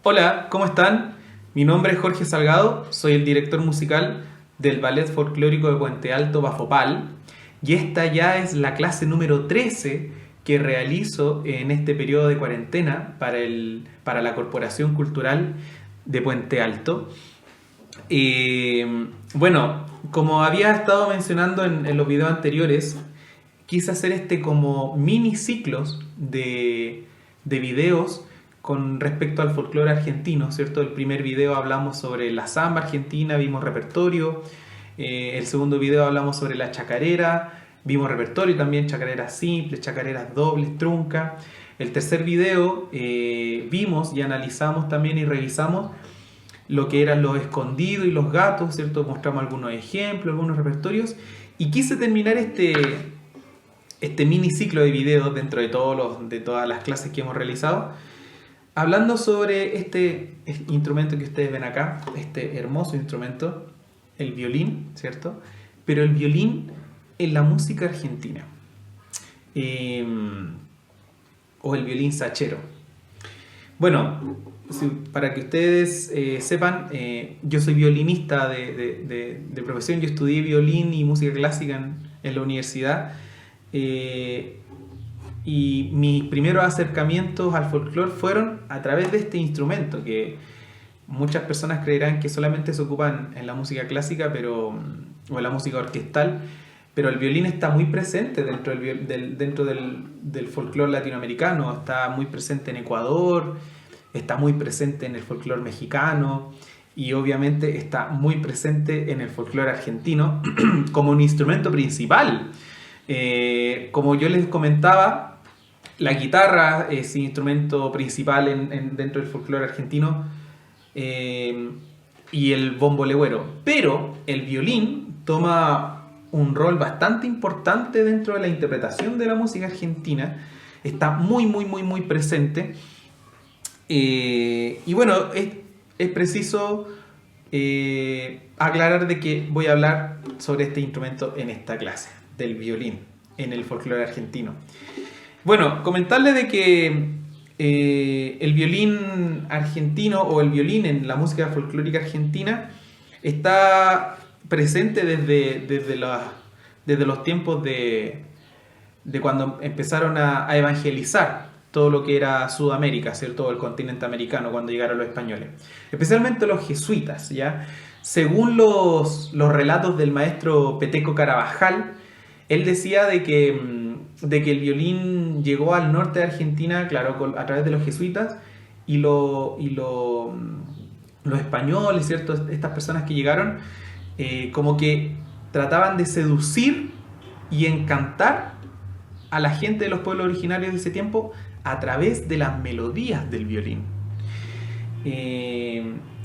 Hola, ¿cómo están? Mi nombre es Jorge Salgado, soy el director musical del Ballet Folclórico de Puente Alto, Bafopal, y esta ya es la clase número 13 que realizo en este periodo de cuarentena para la Corporación Cultural de Puente Alto. Bueno, como había estado mencionando en los videos anteriores, quise hacer como mini ciclos de videos con respecto al folclore argentino, ¿cierto? El primer video hablamos sobre la samba argentina, vimos repertorio. El segundo video hablamos sobre la chacarera, vimos repertorio también, chacareras simples, chacareras dobles, trunca. El tercer video vimos y analizamos también y revisamos lo que eran los escondidos y los gatos, ¿cierto? Mostramos algunos ejemplos, algunos repertorios, y quise terminar este mini ciclo de videos dentro de todas las clases que hemos realizado, hablando sobre este instrumento que ustedes ven acá, este hermoso instrumento, el violín, ¿cierto? Pero el violín en la música argentina, eh, o el violín sachero. Bueno, para que ustedes sepan, yo soy violinista de profesión, yo estudié violín y música clásica en la universidad. Y mis primeros acercamientos al folclore fueron a través de este instrumento que muchas personas creerán que solamente se ocupan en la música clásica o en la música orquestal, pero el violín está muy presente dentro del folclore latinoamericano, está muy presente en Ecuador, está muy presente en el folclore mexicano y obviamente está muy presente en el folclore argentino como un instrumento principal. Como yo les comentaba, la guitarra es el instrumento principal dentro del folclore argentino, y el bombo legüero. Pero el violín toma un rol bastante importante dentro de la interpretación de la música argentina. Está muy, muy, muy, muy presente. Y bueno, es preciso aclarar de que voy a hablar sobre este instrumento en esta clase, del violín en el folclore argentino. Bueno, comentarles de que el violín argentino o el violín en la música folclórica argentina está presente desde los tiempos de cuando empezaron a evangelizar todo lo que era Sudamérica, ¿cierto? El continente americano, cuando llegaron los españoles. Especialmente los jesuitas, ¿ya? Según los relatos del maestro Peteco Carabajal, él decía de que el violín llegó al norte de Argentina, claro, a través de los jesuitas, y los españoles, ¿cierto? Estas personas que llegaron, como que trataban de seducir y encantar a la gente de los pueblos originarios de ese tiempo a través de las melodías del violín.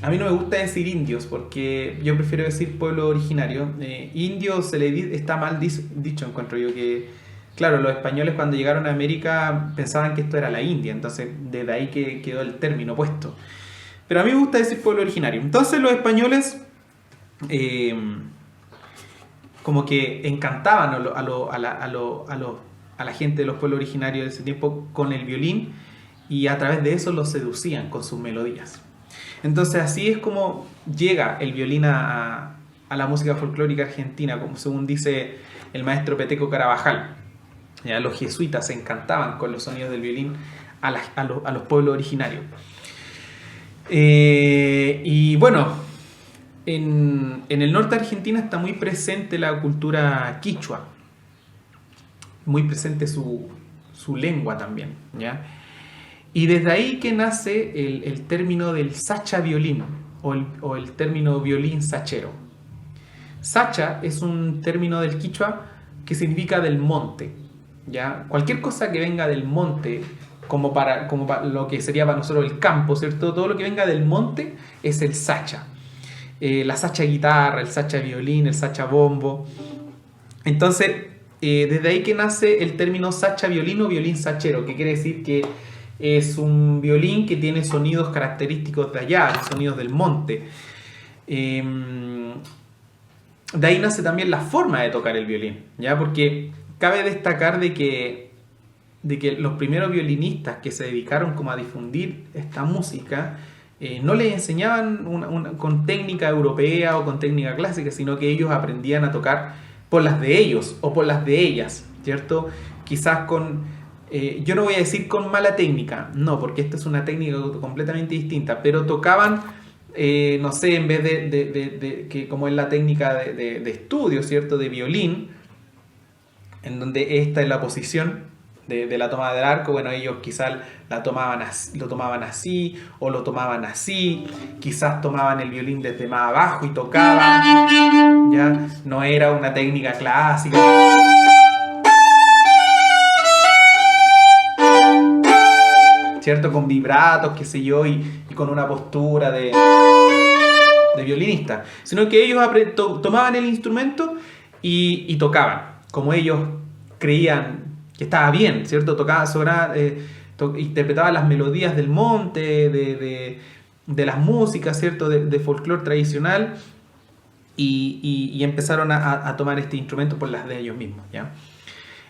A mí no me gusta decir indios porque yo prefiero decir pueblo originario. Indio está mal dicho, encuentro yo, que claro, los españoles cuando llegaron a América pensaban que esto era la India, entonces desde ahí que quedó el término puesto. Pero a mí me gusta decir pueblo originario. Entonces los españoles como que encantaban a la gente de los pueblos originarios de ese tiempo con el violín, y a través de eso los seducían con sus melodías. Entonces así es como llega el violín a la música folclórica argentina, como según dice el maestro Peteco Carabajal. Ya, los jesuitas se encantaban con los sonidos del violín a los pueblos originarios. Y bueno, en el norte de Argentina está muy presente la cultura quichua, muy presente su lengua también, ¿ya? Y desde ahí que nace el término del sacha violín o el término violín sachero. Sacha es un término del quichua que significa del monte, ¿ya? Cualquier cosa que venga del monte, como para lo que sería para nosotros el campo, ¿cierto? Todo lo que venga del monte es el sacha. La sacha guitarra, el sacha violín, el sacha bombo. Entonces, desde ahí que nace el término sacha violín o violín sachero, que quiere decir que es un violín que tiene sonidos característicos de allá, sonidos del monte. De ahí nace también la forma de tocar el violín, ¿ya? Porque cabe destacar de que los primeros violinistas que se dedicaron como a difundir esta música no les enseñaban con técnica europea o con técnica clásica, sino que ellos aprendían a tocar por las de ellos o por las de ellas, ¿cierto? Quizás con, yo no voy a decir con mala técnica, no, porque esta es una técnica completamente distinta, pero tocaban, no sé, en vez que como es la técnica de estudio, ¿cierto? De violín, en donde esta es la posición de la toma del arco, bueno, ellos quizás lo tomaban así o lo tomaban así, quizás tomaban el violín desde más abajo y tocaban, ya no era una técnica clásica, ¿cierto? Con vibratos, qué sé yo, y con una postura de violinista, sino que ellos tomaban el instrumento y tocaban, como ellos creían que estaba bien, ¿cierto? Interpretaban las melodías del monte, de las músicas, ¿cierto? De folclore tradicional y empezaron a tomar este instrumento por las de ellos mismos, ¿ya?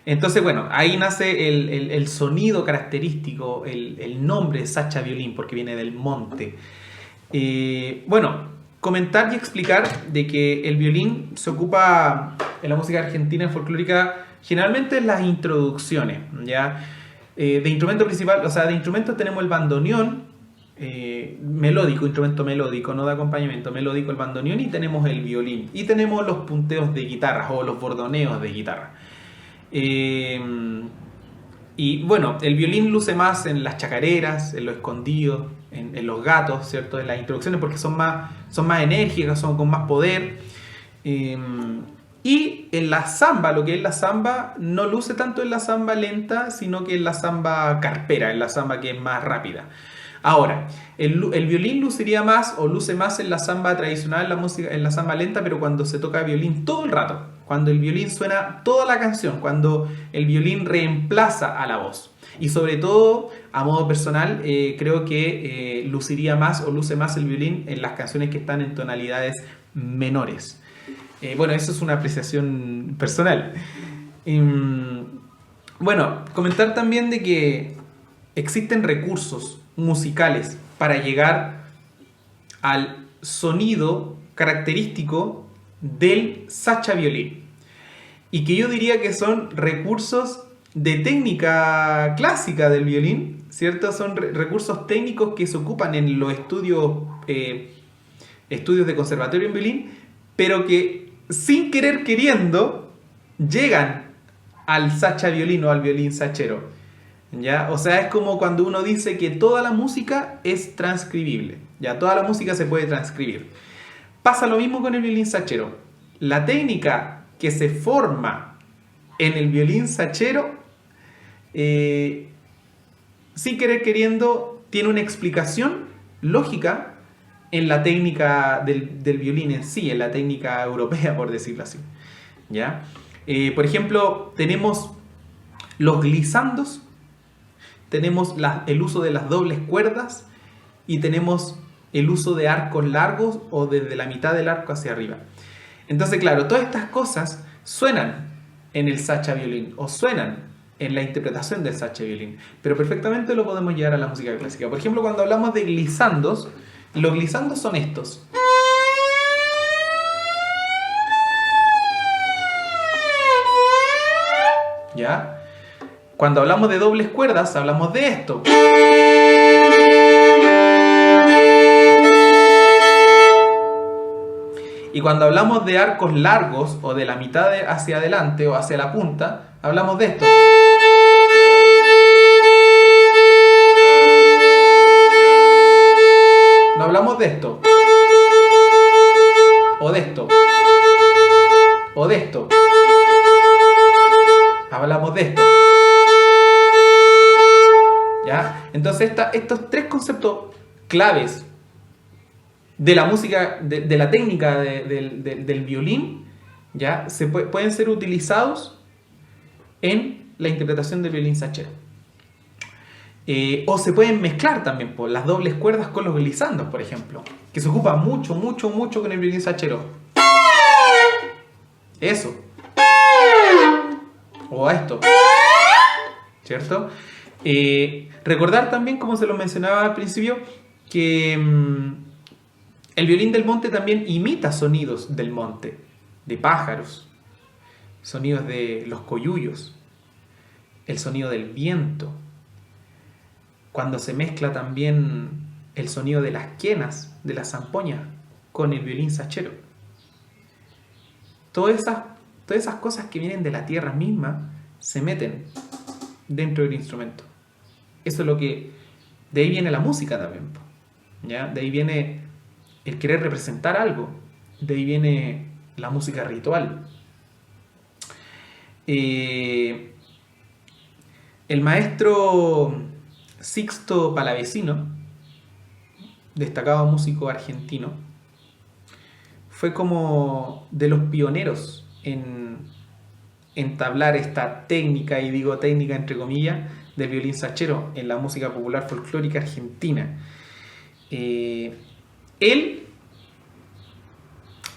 Entonces, bueno, ahí nace el sonido característico, el nombre de Sacha Violín, porque viene del monte. Bueno, comentar y explicar de que el violín se ocupa en la música argentina folclórica generalmente en las introducciones, ¿ya? De instrumento principal, o sea, de instrumentos tenemos el bandoneón, melódico, instrumento melódico, no de acompañamiento, melódico el bandoneón, y tenemos el violín, y tenemos los punteos de guitarras o los bordoneos de guitarra. Y bueno, el violín luce más en las chacareras, en los escondidos, en los gatos, ¿cierto? En las introducciones porque son más enérgicas, son con más poder. Y en la samba, lo que es la samba, no luce tanto en la samba lenta, sino que en la samba carpera, en la samba que es más rápida. Ahora, el violín luciría más o luce más en la samba tradicional, en la samba lenta, pero cuando se toca violín todo el rato, cuando el violín suena toda la canción, cuando el violín reemplaza a la voz. Y sobre todo, a modo personal, creo que luciría más o luce más el violín en las canciones que están en tonalidades menores. Bueno, eso es una apreciación personal. Bueno, comentar también de que existen recursos musicales para llegar al sonido característico del Sacha Violín. Y que yo diría que son recursos de técnica clásica del violín, ¿cierto? Son recursos técnicos que se ocupan en los estudios de conservatorio en violín, pero que sin querer queriendo llegan al Sacha Violín o al violín sachero, ¿ya? O sea, es como cuando uno dice que toda la música es transcribible, ¿ya? Toda la música se puede transcribir. Pasa lo mismo con el violín sachero. La técnica que se forma en el violín sachero, sin querer queriendo, tiene una explicación lógica en la técnica del violín en sí, en la técnica europea, por decirlo así, ¿ya? Por ejemplo, tenemos los glisandos, tenemos el uso de las dobles cuerdas y tenemos el uso de arcos largos o desde la mitad del arco hacia arriba. Entonces, claro, todas estas cosas suenan en el Sacha Violín o suenan en la interpretación del Sacha Violín, pero perfectamente lo podemos llevar a la música clásica. Por ejemplo, cuando hablamos de glisandos, los glisandos son estos. ¿Ya? Cuando hablamos de dobles cuerdas, hablamos de esto. Y cuando hablamos de arcos largos o de la mitad hacia adelante o hacia la punta, hablamos de esto. No hablamos de esto. O de esto. O de esto. Hablamos de esto. ¿Ya? Entonces estos tres conceptos claves de la música, de la técnica del violín, ¿ya? Pueden ser utilizados en la interpretación del violín sachero. O se pueden mezclar también por las dobles cuerdas con los glisandos, por ejemplo, que se ocupa mucho con el violín sachero. Eso. O a esto. ¿Cierto? Recordar también, como se lo mencionaba al principio, que el violín del monte también imita sonidos del monte, de pájaros, sonidos de los coyullos, el sonido del viento, cuando se mezcla también el sonido de las quenas, de las zampoñas, con el violín sachero. Todas esas cosas que vienen de la tierra misma se meten dentro del instrumento. Eso es lo que... De ahí viene la música también, ¿ya? De ahí viene el querer representar algo. De ahí viene la música ritual. El maestro Sixto Palavecino, destacado músico argentino, fue como de los pioneros en entablar esta técnica, y digo técnica entre comillas, del violín sachero en la música popular folclórica argentina. Él,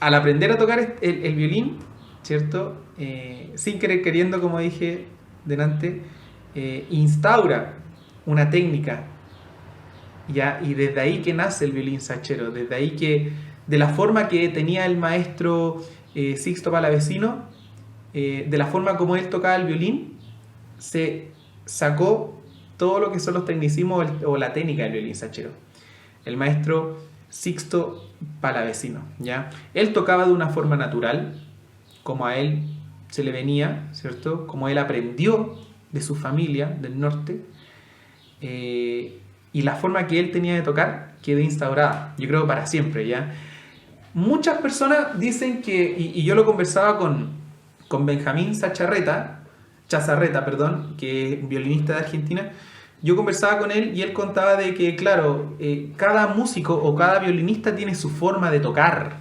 al aprender a tocar el violín, ¿cierto? Sin querer queriendo, como dije delante, instaura una técnica, ¿ya? Y desde ahí que nace el violín sachero, desde ahí que, de la forma que tenía el maestro Sixto Palavecino, de la forma como él tocaba el violín, se sacó todo lo que son los tecnicismos o la técnica del violín sachero. El maestro Sixto Palavecino, ¿ya? Él tocaba de una forma natural, como a él se le venía, ¿cierto? Como él aprendió de su familia del norte, y la forma que él tenía de tocar quedó instaurada, yo creo, para siempre, ¿ya? Muchas personas dicen que, y yo lo conversaba con Benjamín Chazarreta, que es violinista de Argentina. Yo conversaba con él y él contaba de que, claro, cada músico o cada violinista tiene su forma de tocar.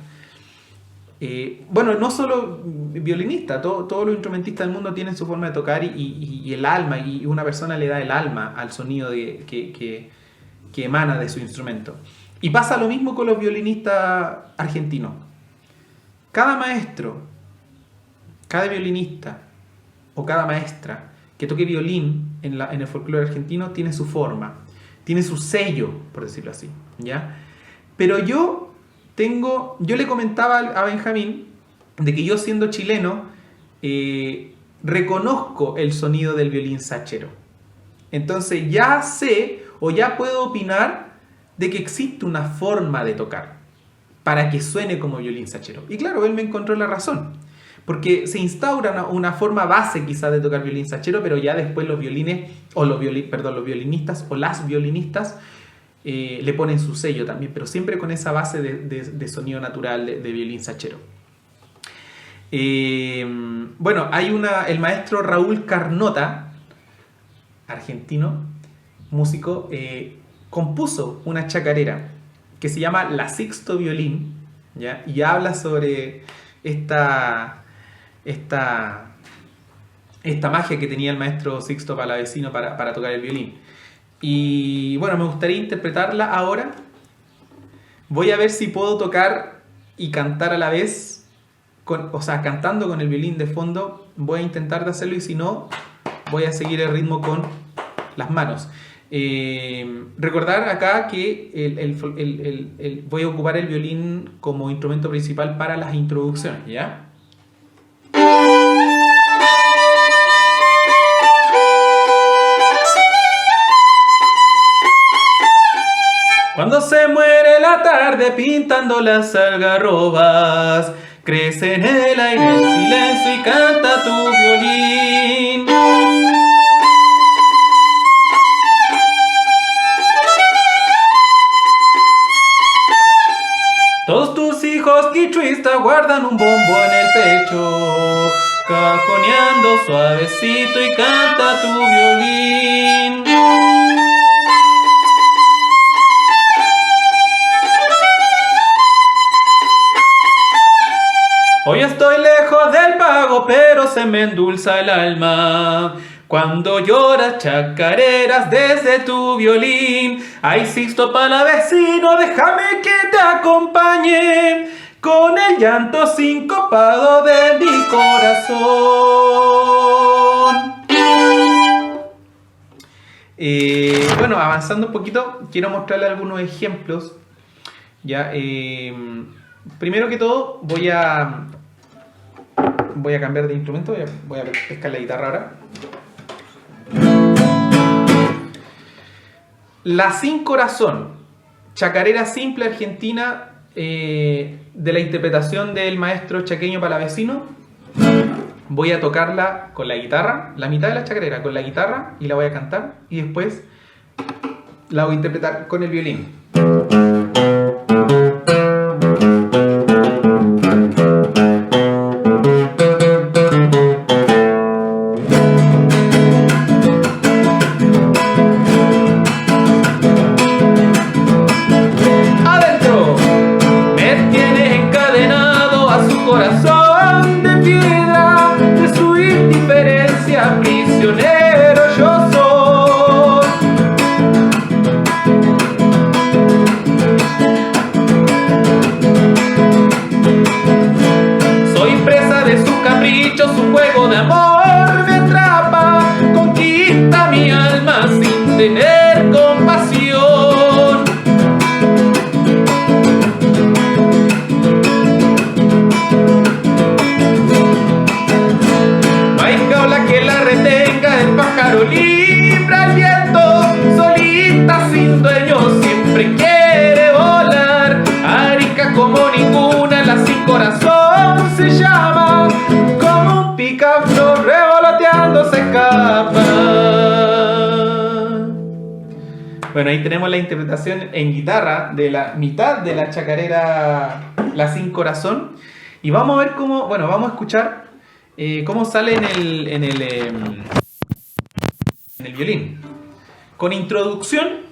Bueno, no solo violinista, todos los instrumentistas del mundo tienen su forma de tocar y el alma, y una persona le da el alma al sonido que emana de su instrumento. Y pasa lo mismo con los violinistas argentinos. Cada maestro, cada violinista o cada maestra que toque violín en el folclore argentino tiene su forma, tiene su sello, por decirlo así, ¿ya? Pero yo le comentaba a Benjamín de que yo, siendo chileno, reconozco el sonido del violín sachero. Entonces ya sé o ya puedo opinar de que existe una forma de tocar para que suene como violín sachero. Y claro, él me encontró la razón, porque se instaura una forma base quizás de tocar violín sachero, pero ya después los violinistas o las violinistas le ponen su sello también, pero siempre con esa base de sonido natural de violín sachero. Bueno, el maestro Raúl Carnota, argentino, músico, compuso una chacarera que se llama La Sixto Violín, ¿ya? Y habla sobre esta magia que tenía el maestro Sixto Palavecino para tocar el violín. Y bueno, me gustaría interpretarla ahora. Voy a ver si puedo tocar y cantar a la vez, cantando con el violín de fondo. Voy a intentar de hacerlo, y si no, voy a seguir el ritmo con las manos. Recordar acá que voy a ocupar el violín como instrumento principal para las introducciones, ¿ya? Cuando se muere la tarde pintando las algarrobas, crece en el aire el silencio y canta tu violín. Todos tus hijos quichuistas guardan un bombo en el pecho, cajoneando suavecito y canta tu violín. Hoy estoy lejos del pago, pero se me endulza el alma cuando lloras chacareras desde tu violín. Ay, Sixto Palavecino, déjame que te acompañe con el llanto sincopado de mi corazón. Bueno, avanzando un poquito, quiero mostrarle algunos ejemplos. Ya, primero que todo, voy a cambiar de instrumento. Voy a pescar la guitarra ahora. La Sin Corazón, chacarera simple argentina, de la interpretación del maestro chaqueño palavecino. Voy a tocarla con la guitarra, la mitad de la chacarera con la guitarra, y la voy a cantar, y después la voy a interpretar con el violín. Adentro me tienes encadenado a su corazón de piedra, de su indiferencia prisionero yo soy. Soy presa de sus caprichos, su juego de amor me atrapa, conquista mi alma sin tener compasión. No hay jaula que la retenga, el pájaro libre al viento, solita sin dueño siempre quiere volar. Arica como ninguna, la Sin Corazón se llama, como un picaflor revoloteando se escapa. Bueno, ahí tenemos la interpretación en guitarra de la mitad de la chacarera La Sin Corazón. Y vamos a ver cómo, bueno, vamos a escuchar cómo sale en el violín. Con introducción.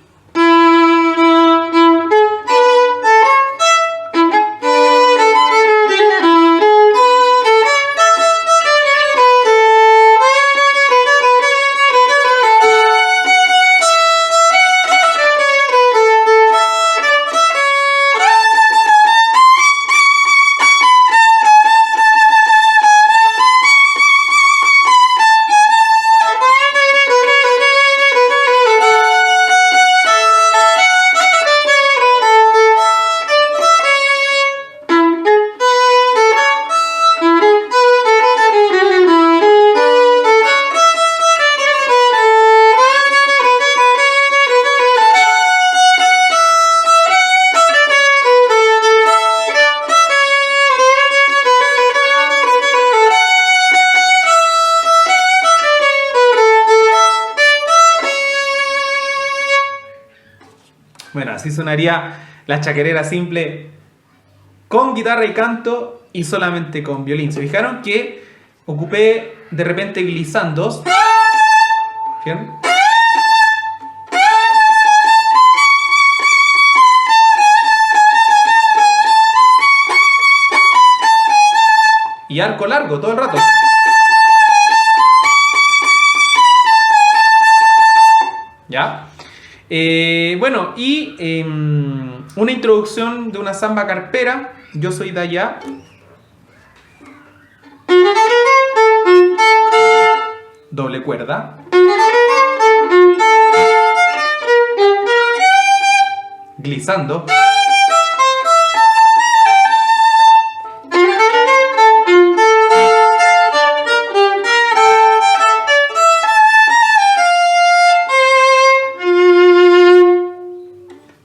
Bueno, así sonaría la chacarera simple con guitarra y canto y solamente con violín. ¿Se fijaron que ocupé de repente glissandos? ¿Bien? Y arco largo todo el rato. ¿Ya? Bueno, y una introducción de una samba carpera. Yo soy de allá. Doble cuerda. Glissando.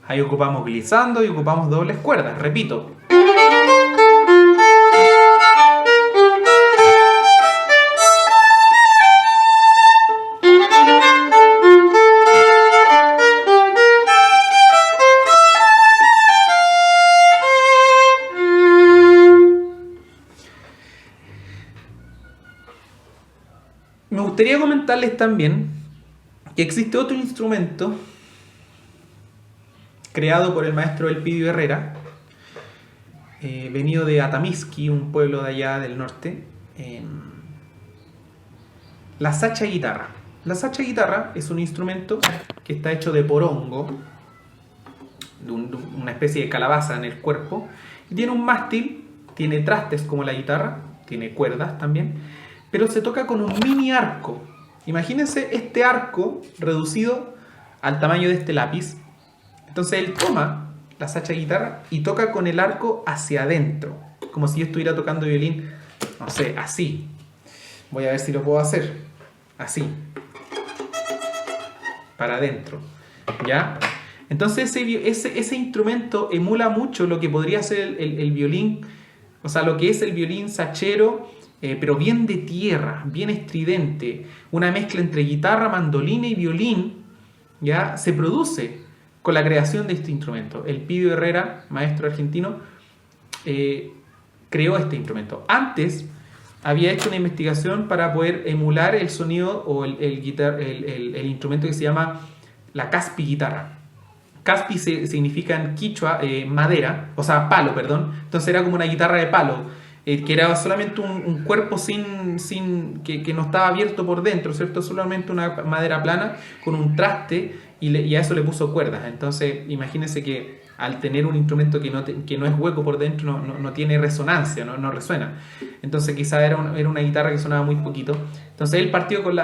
Ahí ocupamos glissando y ocupamos dobles cuerdas, repito. Me gustaría comentarles también que existe otro instrumento creado por el maestro Elpidio Herrera, venido de Atamisqui, un pueblo de allá del norte, la sacha guitarra. La sacha guitarra es un instrumento que está hecho de porongo, de una especie de calabaza en el cuerpo, y tiene un mástil, tiene trastes como la guitarra, tiene cuerdas también, pero se toca con un mini arco. Imagínense este arco reducido al tamaño de este lápiz. Entonces él toma la sacha guitarra y toca con el arco hacia adentro, como si yo estuviera tocando violín, no sé, así. Voy a ver si lo puedo hacer. Así. Para adentro. ¿Ya? Entonces ese instrumento emula mucho lo que podría ser el violín, o sea, lo que es el violín sachero, pero bien de tierra, bien estridente. Una mezcla entre guitarra, mandolina y violín, ¿ya? Se produce con la creación de este instrumento. El Pidio Herrera, maestro argentino, creó este instrumento. Antes había hecho una investigación para poder emular el sonido o el instrumento que se llama la caspi guitarra. Caspi significa en quichua madera, o sea, palo, perdón. Entonces era como una guitarra de palo, que era solamente un cuerpo que no estaba abierto por dentro, ¿cierto? Solamente una madera plana con un traste y a eso le puso cuerdas. Entonces imagínense que al tener un instrumento que no es hueco por dentro, no tiene resonancia, no resuena. Entonces quizá era una guitarra que sonaba muy poquito. Entonces él partió con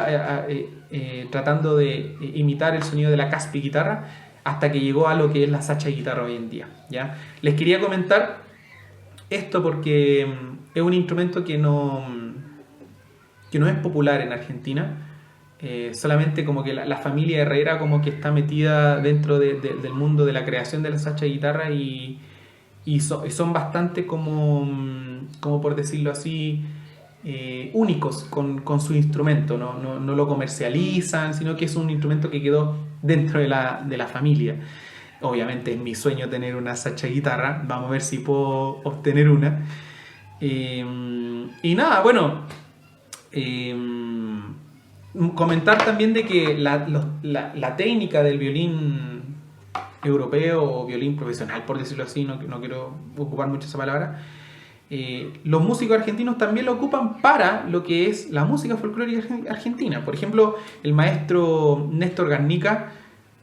tratando de imitar el sonido de la caspi guitarra hasta que llegó a lo que es la sacha guitarra hoy en día, ¿ya? Les quería comentar esto porque es un instrumento que no es popular en Argentina. Solamente como que la familia Herrera como que está metida dentro del mundo de la creación de la sacha guitarra y son bastante como por decirlo así, únicos con su instrumento. No lo comercializan, sino que es un instrumento que quedó dentro de la familia. Obviamente es mi sueño tener una sacha guitarra, vamos a ver si puedo obtener una. Y nada, bueno, comentar también de que la técnica del violín europeo o violín profesional, por decirlo así, no quiero ocupar mucho esa palabra, los músicos argentinos también lo ocupan para lo que es la música folclórica argentina. Por ejemplo, el maestro Néstor Garnica,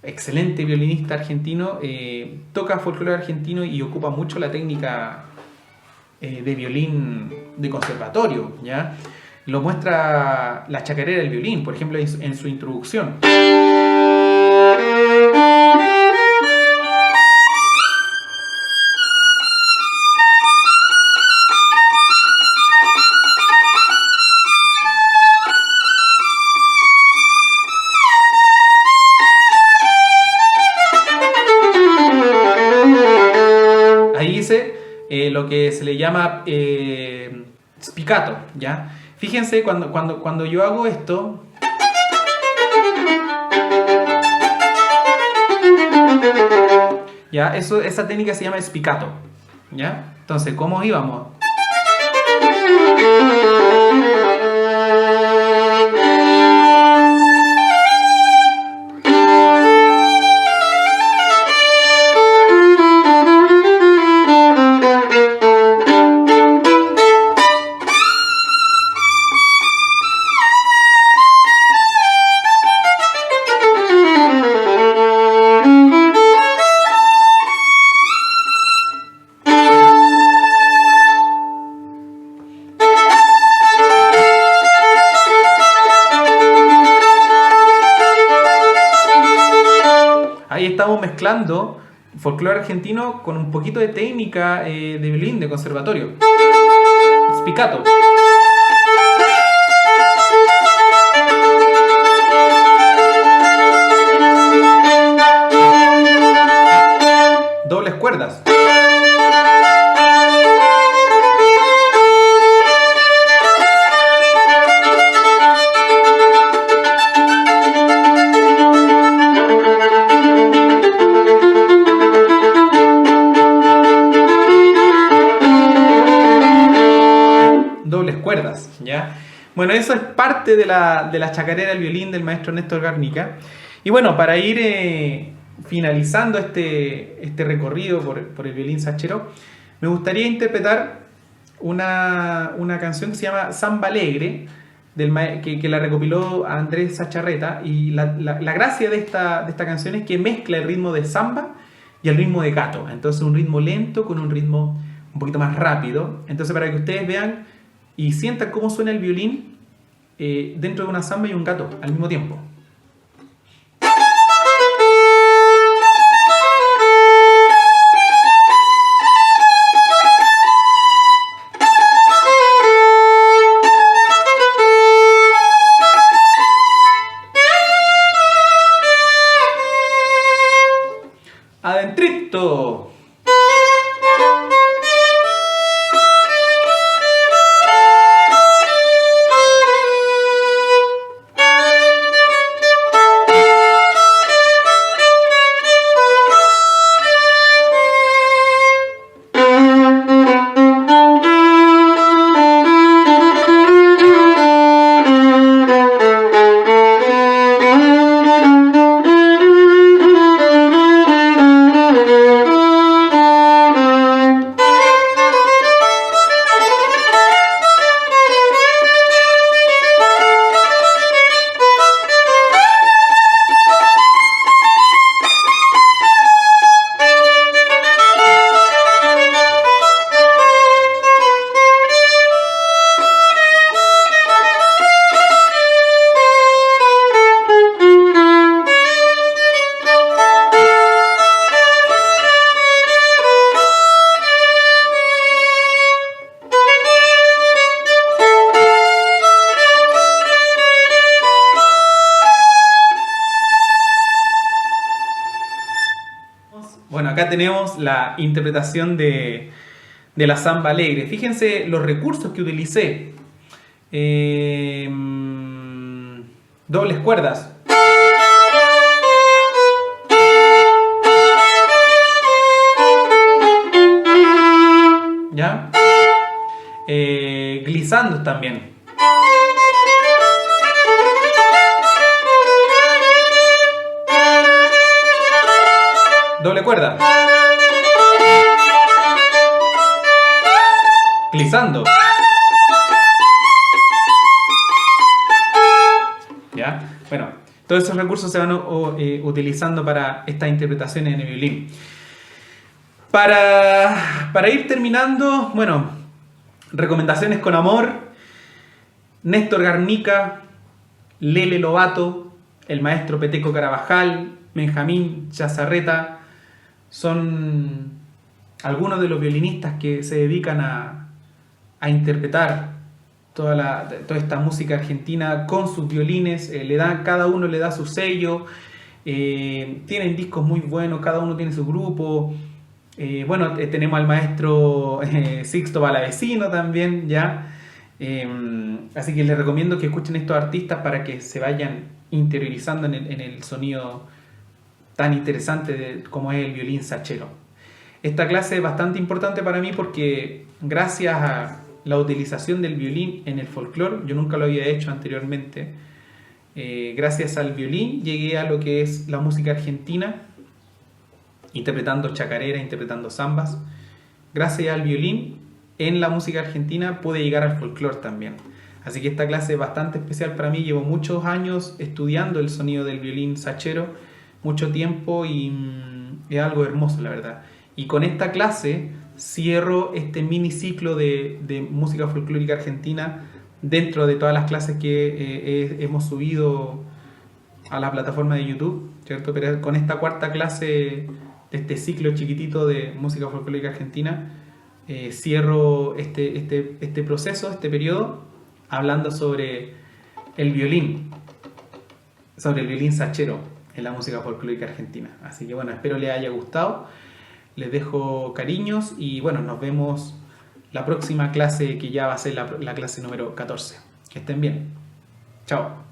excelente violinista argentino, toca folclore argentino y ocupa mucho la técnica de violín de conservatorio, ¿ya? Lo muestra la chacarera del violín, por ejemplo, en su introducción. Ahí dice lo que se le llama spiccato, ¿ya? Fíjense, cuando yo hago esto, ¿ya? Esa técnica se llama spiccato, ¿ya? Entonces, ¿cómo íbamos? Ahí estamos mezclando folclore argentino con un poquito de técnica de violín de conservatorio. Spiccato. Dobles cuerdas. Dobles cuerdas, ¿ya? Bueno, eso es parte de la chacarera del violín del maestro Néstor Garnica. Y bueno, para ir finalizando este recorrido por el violín sachero, me gustaría interpretar una canción que se llama Samba Alegre, que la recopiló Andrés Sacharreta. Y la gracia de esta canción es que mezcla el ritmo de samba y el ritmo de gato. Entonces un ritmo lento con un ritmo un poquito más rápido. Entonces, para que ustedes vean y sientan cómo suena el violín dentro de una samba y un gato al mismo tiempo. Adentrito. Bueno, acá tenemos la interpretación de la samba alegre. Fíjense los recursos que utilicé. Dobles cuerdas. ¿Ya? Glissandos también. Doble cuerda. Glissando. ¿Ya? Bueno, todos esos recursos se van utilizando para estas interpretaciones en el violín. Para ir terminando, bueno, recomendaciones con amor. Néstor Garnica, Lele Lobato, el maestro Peteco Carabajal, Benjamín Chazarreta, son algunos de los violinistas que se dedican a interpretar toda esta música argentina con sus violines. Cada uno le da su sello, tienen discos muy buenos, cada uno tiene su grupo. Tenemos al maestro Sixto Palavecino también, ¿ya? Así que les recomiendo que escuchen estos artistas para que se vayan interiorizando en el sonido tan interesante como es el violín sachero. Esta clase es bastante importante para mí porque gracias a la utilización del violín en el folclore, yo nunca lo había hecho anteriormente, gracias al violín llegué a lo que es la música argentina, interpretando chacarera, interpretando zambas. Gracias al violín en la música argentina pude llegar al folclore también. Así que esta clase es bastante especial para mí, llevo muchos años estudiando el sonido del violín sachero, mucho tiempo, y es algo hermoso, la verdad. Y con esta clase cierro este mini ciclo de música folclórica argentina dentro de todas las clases que hemos subido a la plataforma de YouTube, ¿cierto? Pero con esta cuarta clase de este ciclo chiquitito de música folclórica argentina cierro este proceso, este periodo, hablando sobre el violín sachero en la música folclórica argentina. Así que bueno, espero les haya gustado. Les dejo cariños y bueno, nos vemos la próxima clase, que ya va a ser la clase número 14. Que estén bien. Chao.